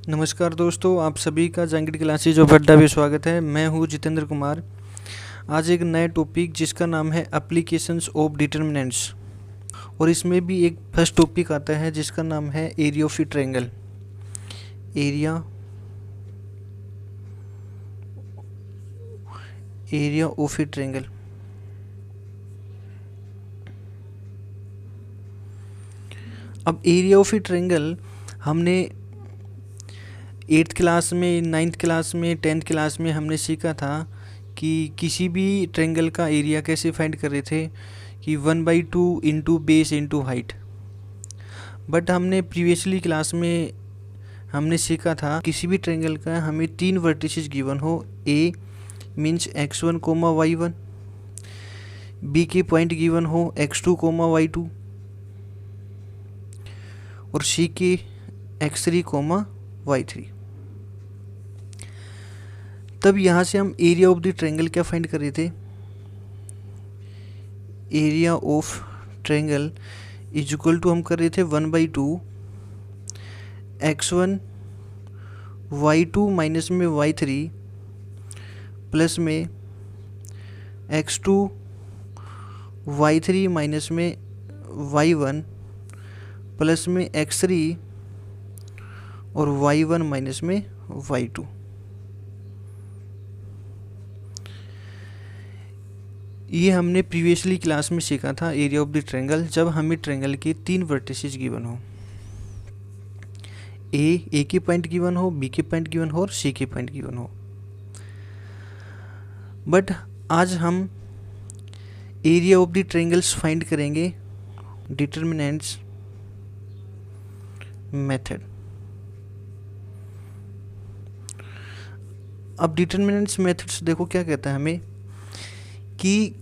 नमस्कार दोस्तों, आप सभी का जंगिड क्लासेज ऑफ अड्डा में स्वागत है। मैं हूं जितेंद्र कुमार। आज एक नया टॉपिक जिसका नाम है एप्लीकेशंस ऑफ डिटर्मिनेंट्स, और इसमें भी एक फर्स्ट टॉपिक आता है जिसका नाम है area of a triangle. Area of a triangle. अब एरिया ऑफ ए ट्रायंगल हमने 8th क्लास में, 9th क्लास में, 10th क्लास में हमने सीखा था कि किसी भी ट्रायंगल का एरिया कैसे फाइंड कर रहे थे कि 1/2 into base into height. But हमने प्रीवियसली क्लास में हमने सीखा था किसी भी ट्रायंगल का हमें 3 वर्टिसेस गिवन हो। A means x1 comma y1, B के पॉइंट गिवन हो x2 कोमा y2 और सी के x3 कोमा y3। तब यहाँ से हम एरिया ऑफ द ट्रायंगल क्या फाइंड कर रहे थे। Area of triangle is equal to हम कर रहे थे 1/2 x1 y2 माइनस में y3 प्लस में x2 y3 माइनस में y1 प्लस में x3 और y1 माइनस में y2। ये हमने प्रीवियसली क्लास में सीखा था एरिया ऑफ द ट्रायंगल, जब हमें ट्रायंगल के 3 वर्टिसेस गिवन हो। ए के पॉइंट गिवन हो, बी के पॉइंट गिवन हो और सी के पॉइंट गिवन हो। बट आज हम area of the triangles find करेंगे डिटर्मिनेंट्स मेथड। अब डिटर्मिनेंट्स मेथड्स देखो क्या कहता है हमें कि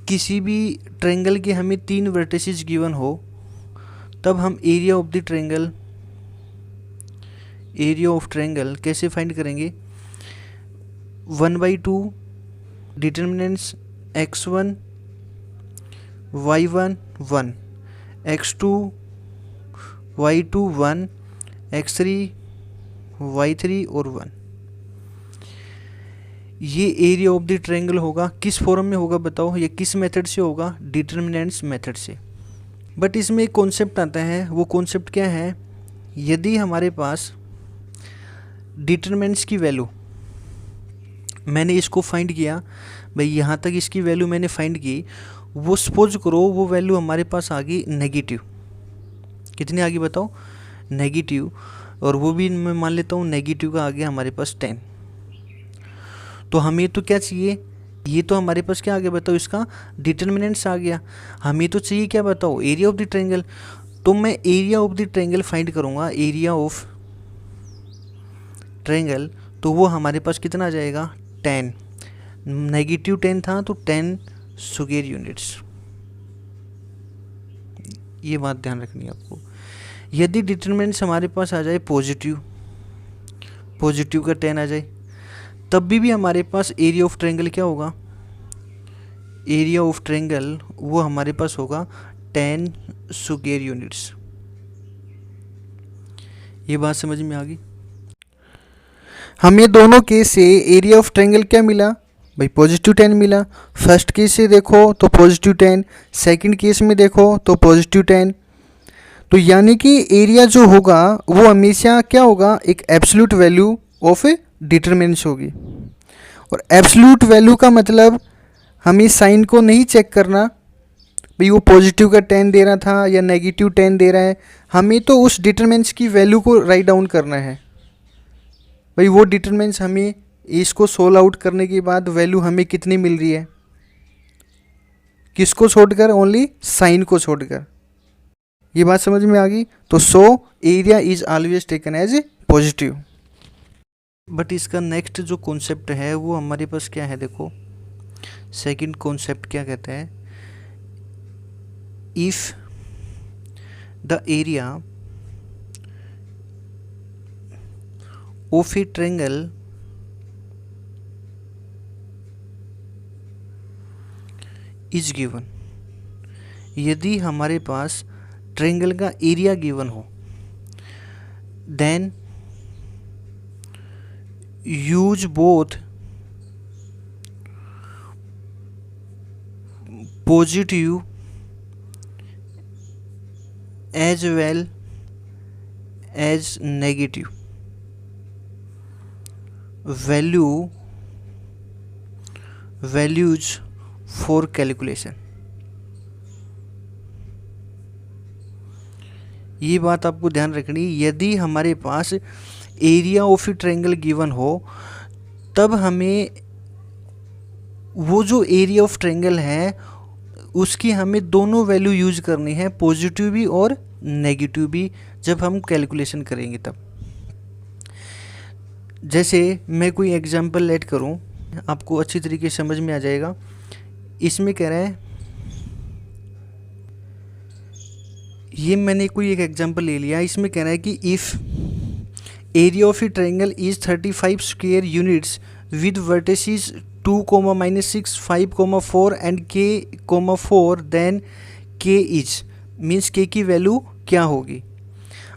किसी भी ट्रायंगल के हमें 3 वर्टिसेस गिवन हो, तब हम एरिया ऑफ ट्रायंगल कैसे फाइंड करेंगे। 1/2 determinants x1 y1 1, x2 y2 1, x3 y3 और 1। ये एरिया ऑफ द ट्रायंगल होगा। किस फॉर्म में होगा बताओ, ये किस मेथड से होगा, डिटर्मिनेंट्स मेथड से। बट इसमें एक कॉन्सेप्ट आता है, वो कॉन्सेप्ट क्या है, यदि हमारे पास डिटर्मिनेंट्स की वैल्यू, मैंने इसको फाइंड किया भाई, यहाँ तक इसकी वैल्यू मैंने फाइंड की, वो सपोज करो वो वैल्यू हमारे पास आ गई नेगेटिव। कितनी आ गई बताओ, नेगेटिव। और वो भी मैं मान लेता हूँ नेगेटिव का आ गया हमारे पास 10। तो हमें तो क्या चाहिए, ये तो हमारे पास क्या आ गया बताओ, इसका डिटर्मिनेंट्स आ गया। हमें तो चाहिए क्या बताओ, एरिया ऑफ द ट्रायंगल। तो मैं area of the triangle find करूँगा, एरिया ऑफ ट्रायंगल, तो वो हमारे पास कितना आ जाएगा 10। नेगेटिव 10 था तो 10 स्क्वायर यूनिट्स। ये बात ध्यान रखनी है आपको। यदि डिटर्मिनेंट्स हमारे पास आ जाए पॉजिटिव का 10 आ जाए, तब भी हमारे पास एरिया ऑफ ट्रायंगल क्या होगा, एरिया ऑफ ट्रायंगल वो हमारे पास होगा 10 स्क्वायर यूनिट्स। ये बात समझ में आ गई। हमें दोनों केस से एरिया ऑफ ट्रायंगल क्या मिला भाई, पॉजिटिव 10 मिला। फर्स्ट केस से देखो तो पॉजिटिव 10, सेकंड केस में देखो तो पॉजिटिव 10। तो यानी कि एरिया जो होगा वो हमेशा क्या होगा, एक absolute value of A determinants होगी। और एब्सोल्यूट वैल्यू का मतलब हमें साइन को नहीं चेक करना भाई वो पॉजिटिव का 10 दे रहा था या नेगेटिव 10 दे रहा है, हमें तो उस डिटर्मिनेंट्स की वैल्यू को राइट डाउन करना है भाई। वो डिटर्मिनेंट्स हमें इसको सोल्व आउट करने के बाद वैल्यू हमें कितनी मिल रही है, किसको छोड़कर, ओनली साइन को छोड़कर। ये बात समझ में आ गई। तो so area is always taken as a positive. But इसका नेक्स्ट जो कॉन्सेप्ट है वो हमारे पास क्या है, देखो सेकंड कॉन्सेप्ट क्या कहता है, if the area of a triangle is given, यदि हमारे पास ट्रायंगल का एरिया गिवन हो, then use both positive as well as negative values for calculation. ये बात आपको ध्यान रखनी, यदि हमारे पास area of a triangle given हो तब हमें वो जो एरिया ऑफ ट्रायंगल है उसकी हमें दोनों वैल्यू यूज करनी है, पॉजिटिव भी और नेगेटिव भी, जब हम कैलकुलेशन करेंगे तब। जैसे मैं कोई एग्जांपल लेट करूं, आपको अच्छी तरीके से समझ में आ जाएगा। इसमें कह रहा है, ये मैंने कोई एक एग्जांपल ले लिया, इसमें कह रहा है कि if area of a triangle is 35 square units with vertices 2, -6, 5, 4 and k, 4, then k is means k की वैल्यू क्या होगी।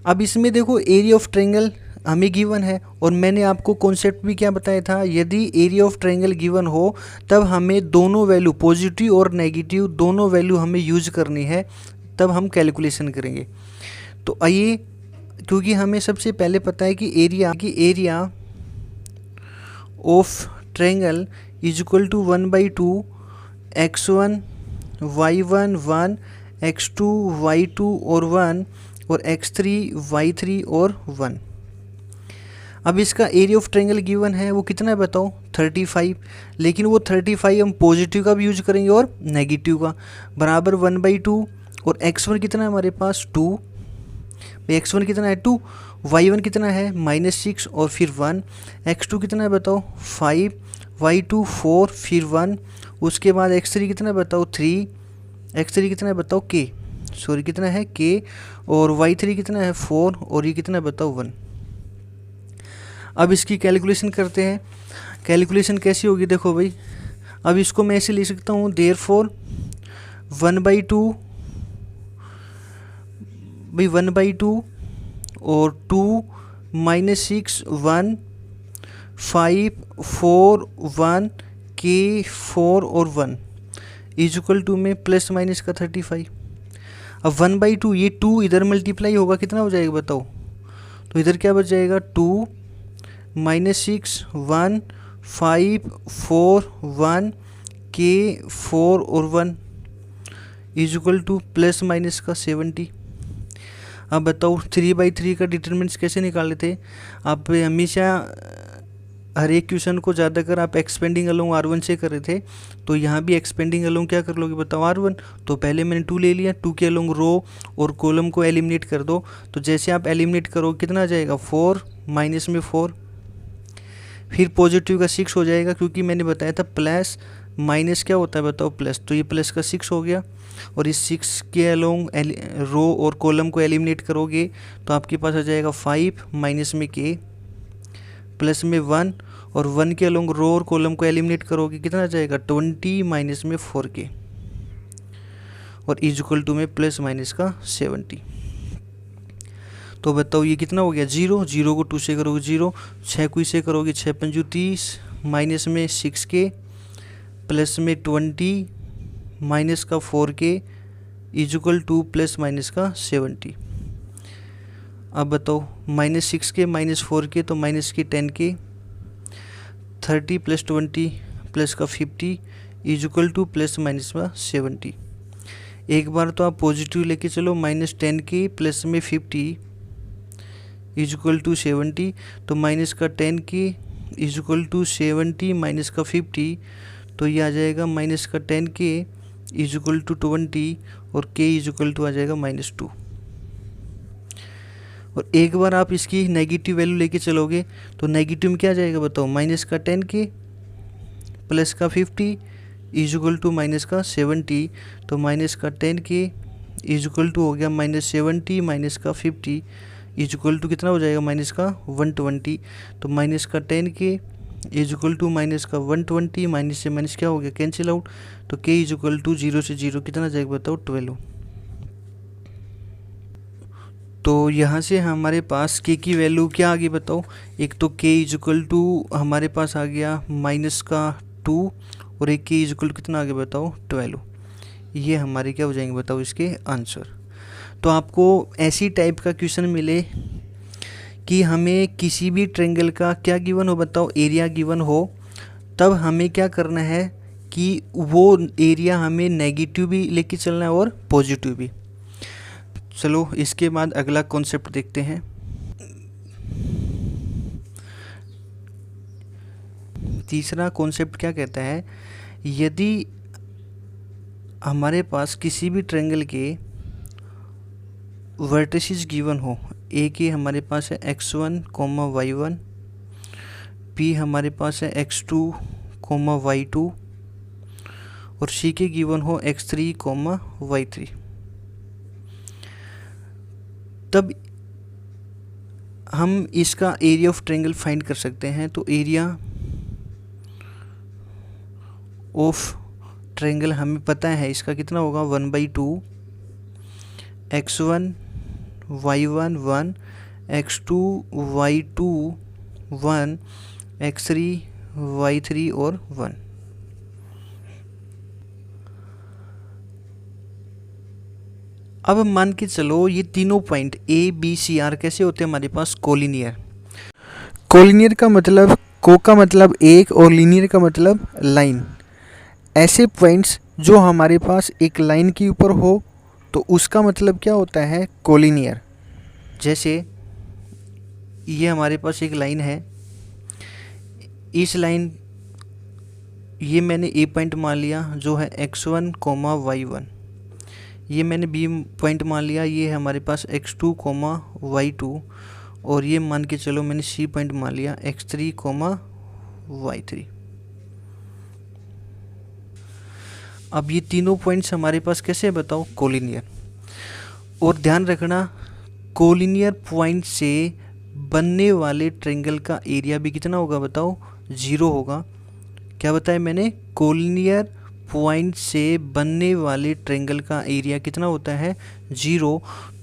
अब इसमें देखो एरिया ऑफ ट्रायंगल हमें गिवन है और मैंने आपको कॉन्सेप्ट भी क्या बताया था, यदि एरिया ऑफ ट्रायंगल गिवन हो तब हमें दोनों वैल्यू पॉजिटिव और नेगेटिव दोनों वैल्यू हमें यूज करनी है, तब हम कैलकुलेशन करेंगे। तो आइए, क्योंकि हमें सबसे पहले पता है कि area of triangle is equal to 1/2 x1 y1 1 x2 y2 और 1 और x3 y3 और 1। अब इसका एरिया ऑफ ट्रायंगल गिवन है, वो कितना है बताओ, 35। लेकिन वो 35 हम पॉजिटिव का भी यूज करेंगे और नेगेटिव का, बराबर 1/2 और x1 कितना है हमारे पास 2, x1 कितना है 2, y1 कितना है -6 और फिर 1, x2 कितना है बताओ 5, y2 4 फिर 1, उसके बाद x3 कितना है बताओ 3, x3 कितना है बताओ k, सॉरी कितना है k, और y3 कितना है 4 और ये कितना है बताओ 1। अब इसकी कैलकुलेशन करते हैं। कैलकुलेशन कैसी होगी देखो भाई, अब इसको मैं ऐसे ले सकता हूँ, देयरफॉर 1/2 भाई 1/2 और 2 -6 1 5 4 1 k 4 और 1 इज इक्वल टू में प्लस माइनस का 35। अब 1/2 ये 2 इधर मल्टीप्लाई होगा कितना हो जाएगा बताओ, तो इधर क्या बच जाएगा 2 -6 1 5 4 1 k 4 और 1 is equal two plus minus का 70। अब बताओ 3/3 का डिटरमिनेंट्स कैसे निकाले थे, आप हमेशा हर एक क्वेश्चन को ज़्यादातर आप एक्सपेंडिंग अलोंग R1 से कर रहे थे, तो यहाँ भी एक्सपेंडिंग अलोंग क्या कर लोगे बताओ R1। तो पहले मैंने 2 ले लिया, 2 के अलोंग रो और कॉलम को एलिमिनेट कर दो, तो जैसे आप एलिमिनेट करो कितना आ जाएगा 4 माइनस में 4, फिर पॉजिटिव का 6 हो जाएगा, क्योंकि मैंने बताया था प्लस माइनस क्या होता है बताओ प्लस, तो ये प्लस का 6 हो गया, और इस 6 के अलोंग रो और कॉलम को एलिमिनेट करोगे तो आपके पास आ जाएगा 5 माइनस में k प्लस में 1, और 1 के अलोंग रो और कॉलम को एलिमिनेट करोगे कितना आ जाएगा 20 माइनस में 4k और इज इक्वल टू में प्लस माइनस का 70। तो बताओ ये कितना हो गया 0, 0 को 2 से करोगे 0, 6 को इसे करोगे 6 पंजू 30 माइनस में 6k प्लस में 20 माइनस का 4k is equal two plus minus का 70। अब बताओ -6k -4k तो माइनस की 10k, 30 + 20 प्लस का 50 is equal two plus minus का 70। एक बार तो आप पॉजिटिव लेके चलो, -10k प्लस में 50 इज इक्वल टू 70, तो माइनस का 10k is equal to 70 minus का 50, तो ये आ जाएगा माइनस का 10k इज इक्वल टू 20 और k इज इक्वल टू आ जाएगा -2। और एक बार आप इसकी नेगेटिव वैल्यू लेके चलोगे तो नेगेटिव में क्या आ जाएगा बताओ, माइनस का 10k प्लस का 50 इज इक्वल टू माइनस का 70, तो माइनस का 10k इज इक्वल टू हो गया -70 माइनस का 50 इज इक्वल टू कितना हो जाएगा माइनस का 120, तो माइनस का 10k is equal to minus का 120, माइनस से माइनस क्या हो गया कैंसिल आउट, तो k इज इक्वल टू 0 से 0 कितना जाएगा बताओ 12। तो यहाँ से हमारे पास के की वैल्यू क्या आ गई बताओ। एक तो के इजक्वल टू हमारे पास आ गया -2 और एक के इजक्वल टू कितना आ गया बताओ 12। ये हमारे क्या हो जाएंगे बताओ इसके आंसर। तो आपको ऐसी टाइप का क्वेश्चन मिले कि हमें किसी भी ट्रायंगल का क्या गिवन हो बताओ, एरिया गिवन हो, तब हमें क्या करना है कि वो एरिया हमें नेगेटिव भी लेके चलना है और पॉजिटिव भी। चलो इसके बाद अगला कॉन्सेप्ट देखते हैं। तीसरा कॉन्सेप्ट क्या कहता है, यदि हमारे पास किसी भी ट्रायंगल के वर्टिसेस गिवन हो, ए के हमारे पास है x1, y1, p हमारे पास है x2, y2 और c के गिवन हो x3, y3, तब हम इसका एरिया ऑफ ट्रायंगल फाइंड कर सकते हैं। तो एरिया ऑफ ट्रायंगल हमें पता है इसका कितना होगा 1/2 x1 y1 1 x2 y2 1 x3 y3 और 1। अब मान के चलो ये तीनों point A B C are कैसे होते हैं हमारे पास कोलिनियर। कोलिनियर का मतलब को का मतलब एक और लीनियर का मतलब लाइन। ऐसे पॉइंट्स जो हमारे पास एक लाइन के ऊपर हो तो उसका मतलब क्या होता है कोलिनियर। जैसे ये हमारे पास एक लाइन है, इस लाइन ये मैंने ए पॉइंट मान लिया जो है x1, y1, ये मैंने बी पॉइंट मान लिया ये है हमारे पास x2, y2 और ये मान के चलो मैंने सी पॉइंट मान लिया x3, y3। अब ये तीनों पॉइंट्स हमारे पास कैसे बताओ कोलिनियर। और ध्यान रखना कोलिनियर पॉइंट से बनने वाले ट्रायंगल का एरिया भी कितना होगा बताओ 0 होगा। क्या बताया मैंने, कोलिनियर पॉइंट से बनने वाले ट्रायंगल का एरिया कितना होता है 0।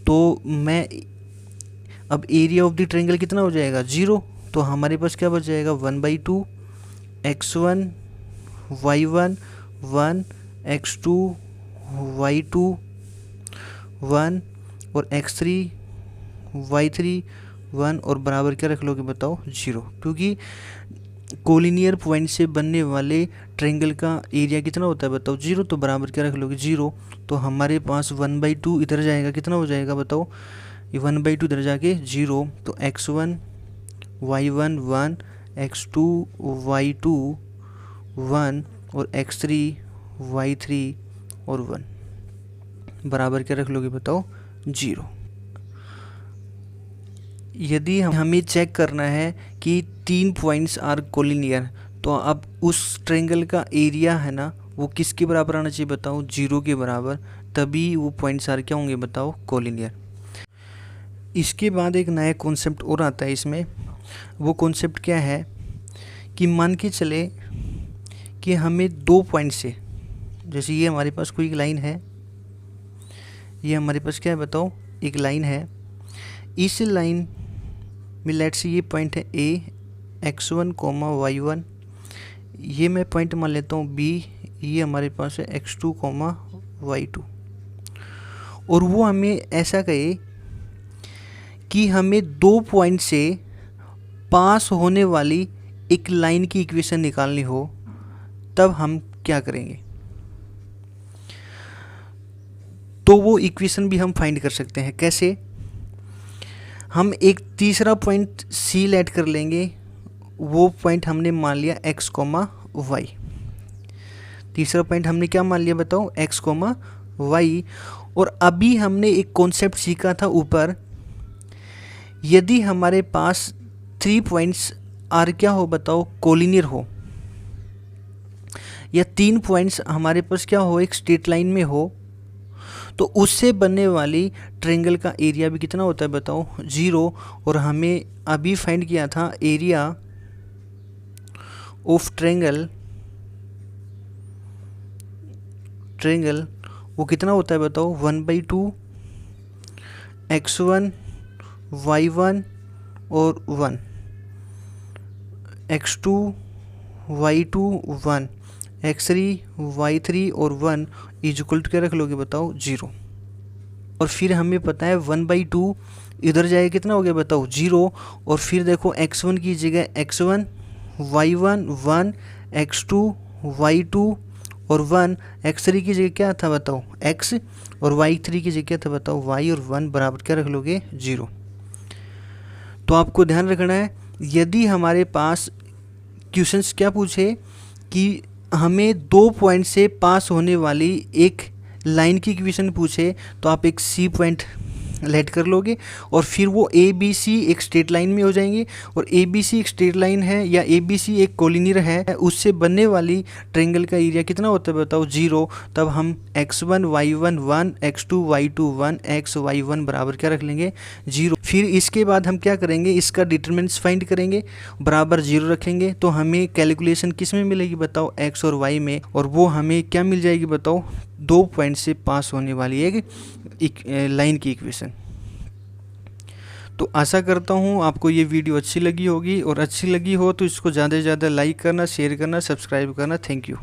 तो मैं अब एरिया ऑफ द ट्रायंगल कितना हो जाएगा 0। तो हमारे पास क्या बच जाएगा 1/2 x1 y1 1 x2 y2 1 और x3 y3 1 और बराबर क्या रख लोगे बताओ 0, क्योंकि कोलिनियर पॉइंट से बनने वाले ट्रायंगल का एरिया कितना होता है बताओ 0। तो बराबर क्या रख लोगे 0। तो हमारे पास 1/2 इधर जाएगा कितना हो जाएगा बताओ, ये 1/2 इधर जाके 0। तो x1 y1 1 x2 y2 1 और x3 y3 और 1 बराबर क्या रख लोगे बताओ 0। यदि हमें चेक करना है कि 3 पॉइंट्स आर कोलिनियर, तो अब उस ट्रायंगल का एरिया है ना वो किसके बराबर आना चाहिए बताओ 0 के बराबर, तभी वो पॉइंट्स आर क्या होंगे बताओ कोलिनियर। इसके बाद एक नया कॉन्सेप्ट और आता है इसमें। वो कॉन्सेप्ट क्या है कि मान के चले कि हमें 2 पॉइंट से, जैसे ये हमारे पास कोई एक लाइन है, ये हमारे पास क्या है बताओ एक लाइन है, इस लाइन में लेट से ये पॉइंट है ए x1, y1, ये मैं पॉइंट मान लेता हूँ बी, ये हमारे पास है x2, y2। और वो हमें ऐसा कहे कि हमें 2 पॉइंट से पास होने वाली एक लाइन की इक्वेशन निकालनी हो, तब हम क्या करेंगे। तो वो इक्वेशन भी हम फाइंड कर सकते हैं। कैसे, हम एक तीसरा पॉइंट सी लेट कर लेंगे, वो पॉइंट हमने मान लिया x, y। तीसरा पॉइंट हमने क्या मान लिया बताओ x, y। और अभी हमने एक कॉन्सेप्ट सीखा था ऊपर, यदि हमारे पास 3 पॉइंट्स आर क्या हो बताओ कोलिनियर हो, या 3 पॉइंट्स हमारे पास क्या हो एक स्ट्रेट लाइन में हो, तो उससे बनने वाली ट्रायंगल का एरिया भी कितना होता है बताओ 0। और हमें अभी फाइंड किया था एरिया ऑफ ट्रायंगल वो कितना होता है बताओ 1/2 x1 y1 और 1, x2 y2 1, x3 y3 और 1 इज इक्वल टू क्या रख लोगे बताओ 0। और फिर हमें पता है 1/2 इधर जाएगा कितना हो गया बताओ 0। और फिर देखो x1 की जगह x1 y1 1, x2 y2 और 1, x3 की जगह क्या था बताओ x, और y3 की जगह क्या था बताओ y, और 1 बराबर क्या रख लोगे 0। तो आपको ध्यान रखना है, यदि हमारे पास क्वेश्चंस क्या पूछे कि हमें 2 पॉइंट से पास होने वाली एक लाइन की इक्वेशन पूछे, तो आप एक सी पॉइंट लेट कर लोगे और फिर वो ए बी सी एक स्ट्रेट लाइन में हो जाएंगे। और ए बी सी एक स्ट्रेट लाइन है या ए बी सी एक कोलिनियर है, उससे बनने वाली ट्रायंगल का एरिया कितना होता है बताओ 0। तब हम x1 y1 1, x2 y2 1, x y1 बराबर क्या रख लेंगे 0। फिर इसके बाद हम क्या करेंगे, इसका डिटरमिनेंट्स फाइंड करेंगे, बराबर 0 रखेंगे। तो हमें कैलकुलेशन किस में मिलेगी बताओ x और y में, और वो हमें क्या मिल जाएगी बताओ 2 पॉइंट से पास होने वाली एक लाइन की इक्वेशन। तो आशा करता हूँ आपको ये वीडियो अच्छी लगी होगी, और अच्छी लगी हो तो इसको ज़्यादा से ज़्यादा लाइक करना, शेयर करना, सब्सक्राइब करना। Thank you.